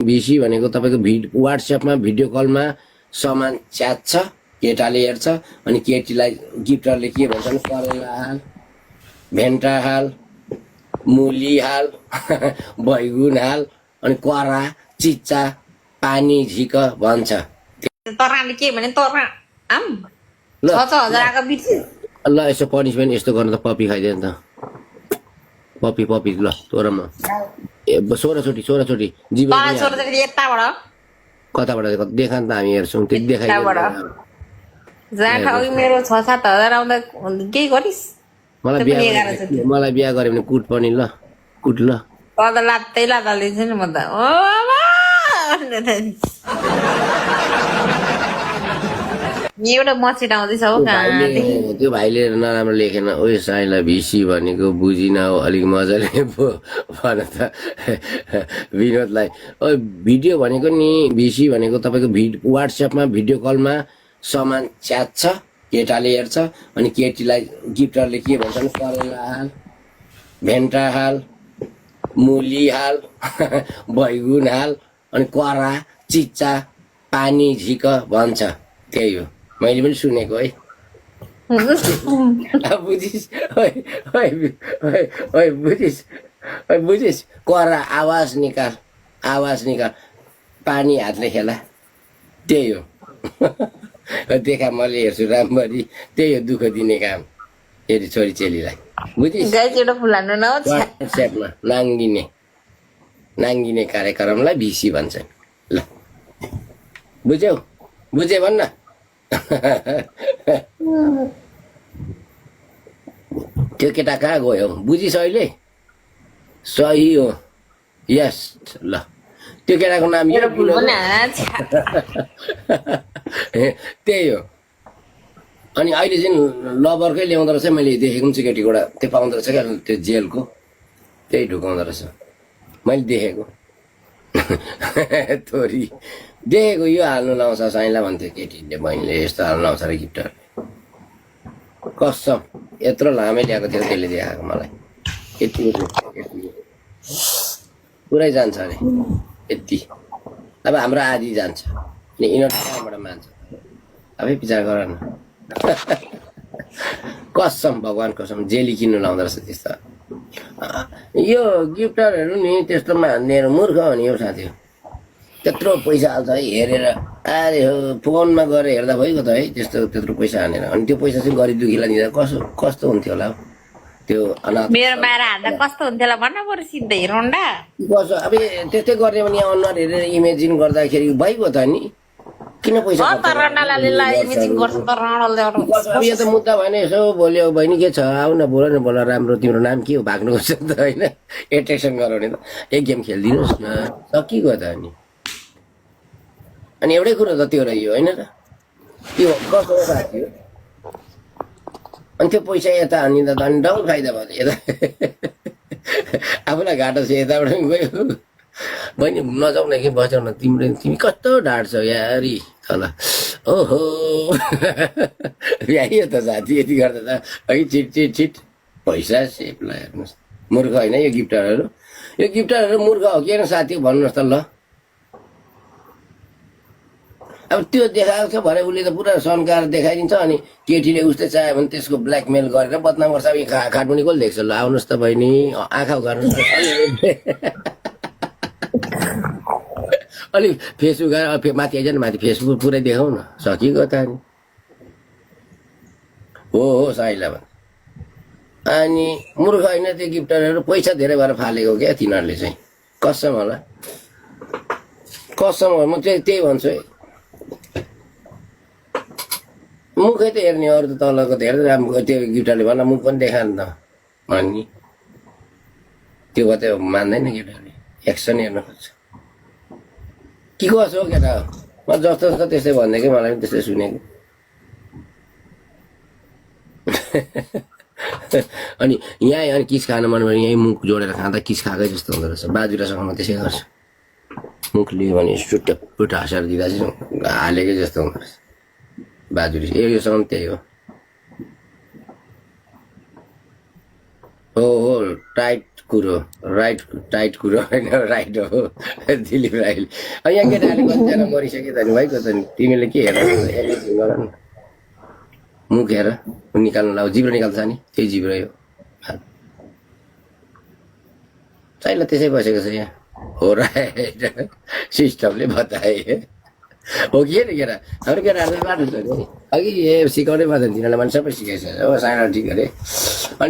BC भनेको तपाईँको व्हाट्सएपमा video कलमा सामान च्यात्छ, केटाले हेर्छ अनि केटीलाई गिफ्टरले के भन्छ भने करेला हाल, भेन्टा हाल, मुली हाल, बैगुन हाल अनि करा, चिच्चा, पानी झिक भन्छ। तराले के भने तरा आम ल 6,000 आएको बिर्सि ल यसो पनिसमेन्ट यस्तो गर्नु त पपी खाइदियो नि त पपी ल तोर म 16 चोटि जीवन तँलाई छोड्दाखेरि यताबाट कताबाट देखा नि त हामी हेर्छौँ त्यो देखाइ जहाँ ठाउँ मेरो 6-7 हजार आउँदा केही गरिस् मलाई बिहा गऱ्यो भने कुट पनि ल कुट ल त लात्तै लादिन्छु नि म त ओ एउटा मसिट आउँदैछ हो कहाँदेखि त्यो भाइले नराम्रो लेखेन ओइ साइला भिसी भनेको बुझिन हो अलिक मजाले भन त विनोदलाई ओ भिडियो भनेको नि भिसी भनेको तपाईँको व्हाट्सएपमा भिडियो कलमा सामान च्यात्छ, केटाले हेर्छ अनि केटीलाई गिफ्टरले के भन्छ भने करेला हाल, भेन्टा हाल, मुली हाल, बैगुन हाल अनि करा, चिच्चा, पानी झिक भन्छ। त्यही हो मैले पनि सुनेको है। बुझिस् बुझिस् करा आवाज निकाल पानी हातले खेला त्यही हो। देखा मैले हेर्छु राम्ररी त्यही हो दुःख दिने काम फेरि छोरी चेलीलाई बुझिस्। व्हाट्सएपमा नाङ्गिने कार्यक्रमलाई भिसी भन्छ। ल बुझे भन्न त्यो केटा कहाँ गयो बुझिस् अहिले सही हो यस ल त्यो केटाको नाम त्यही हो। अनि अहिले चाहिँ लभरकै ल्याउँदो रहेछ मैले देखेको पनि छु केटीकोबाट त्यो पाउँदो रहेछ क्या त्यो जेलको त्यही ढुकाउँदो रहेछ मैले देखेको थोरी देखेको यो हाल्नु लाउँछ साइला भन्थ्यो केटीले बहिनीले यस्तो हाल्नु लाउँछ र गिफ्टर कसम यत्रो लामै ल्याएको थियो त्यसले देखाएको मलाई यति पुरै जान्छ अरे यति अब हाम्रो आधी जान्छ अनि यिनीहरू कहाँबाट मान्छ आफै विचार गर न। कसम भगवान् कसम जेली किन्नु लाउँदो रहेछ त्यस्तो यो गिफ्टरहरू नि त्यस्तो मान्नेहरू मूर्ख हो नि यो साथी त्यत्रो पैसा हाल्छ है हेरेर अरे हो फोनमा गएर हेर्दा भइगयो त है त्यत्रो पैसा हानेर अनि त्यो पैसा चाहिँ गरिब दुखीलाई दिँदा कस्तो हुन्थ्यो होला त्यो मेरो बाहिर हाल्दा कस्तो हुन्थ्यो होला भन्न पर्यो सिधै रोन्डा कसो अब त्यस्तै गर्ने भने अनुहार हेरेर इमेजिन गर्दाखेरि भइगयो त नि किन पैसा यो त मुद्दा भएन यसो बोल्यो बहिनी के छ आऊ न बोल राम्रो तिम्रो नाम के हो भाग्नु खोज्छ त होइन एट्र्याक्सन गराउने त एक गेम खेलिदिनुहोस् न सकिगयो त अनि एउटै कुरो त त्यो रह्यो होइन त त्यो कसो थियो अनि त्यो पैसा यता हानिँदा त अनि डबल फाइदा भयो यता आफूलाई घाटो छ यताबाट गयो बहिनी नजाऊ न कि बजाउ न तिमी कस्तो ढाँट्छौ यारी तल ओहो भ्याइयो त साथी यति गर्दा त है छिट पैसा सेपलाई हेर्नुहोस् मूर्ख होइन यो गिफ्टरहरू मूर्ख हो कि साथी भन्नुहोस् त ल। अब त्यो देखाएको छ भने उसले त पुरा सन्काएर देखाइदिन्छ अनि केटीले उस्तै चाह्यो भने त्यसको ब्ल्याकमेल गरेर बदनाम गर्छ। अब खाटमुनि कसले देख्छ ल आउनुहोस् त बहिनी आँखा गर्नुहोस् अलिक फेसबुक माथि आइज न माथि फेसबुक पुरै देखाउ न सकिगयो त अनि हो साइला भन् अनि मूर्ख होइन त्यो गिफ्टरहरू पैसा धेरै भएर फालेको क्या तिनीहरूले चाहिँ कसम होला कसम हो म त्यही भन्छु है मुखै त हेर्ने अरू त तलको त हेर्दै राम्रो त्यो गिफ्टरले भन्न मुख पनि देखा नि त अनि त्यो त मान्दैन केटाले एक्सन हेर्न खोज्छ के कसो हो केटा म जस्तो त्यस्तै भनिदिएकै मलाई पनि त्यस्तै सुनेको अनि यहीँ अनि किस खानु मन भने यहीँ मुख जोडेर खाँदा किस खाएकै जस्तो हुँदो रहेछ बाजुरासँग म त्यसै गर्छु मुख लियो भने टुट हाँसेर दिँदा चाहिँ हालेकै जस्तो हुँदो रहेछ बाजुरी योसँग त्यही हो टाइट कुरो राइट टाइट कुरो होइन राइट हो दिलीप राईले यहाँ केटाहरूले कतिजना मरिसक्यो त नि भाइ कता नि तिमीले के हेर एकैछिन गर न मुख हेर निकाल्नु लाऊ जिब्रो निकाल्छ नि त्यही जिब्रो हो चाहिँलाई त्यसै बसेको छ यहाँ हो राइट सिस्टमले बताए हो कि नि केटा हाम्रो केटाहरू बाटो छ नि अघि सिकाउँदै बाटो तिनीहरूलाई मैले सबै सिकाइसकेको हो सानो ठिक अरे अनि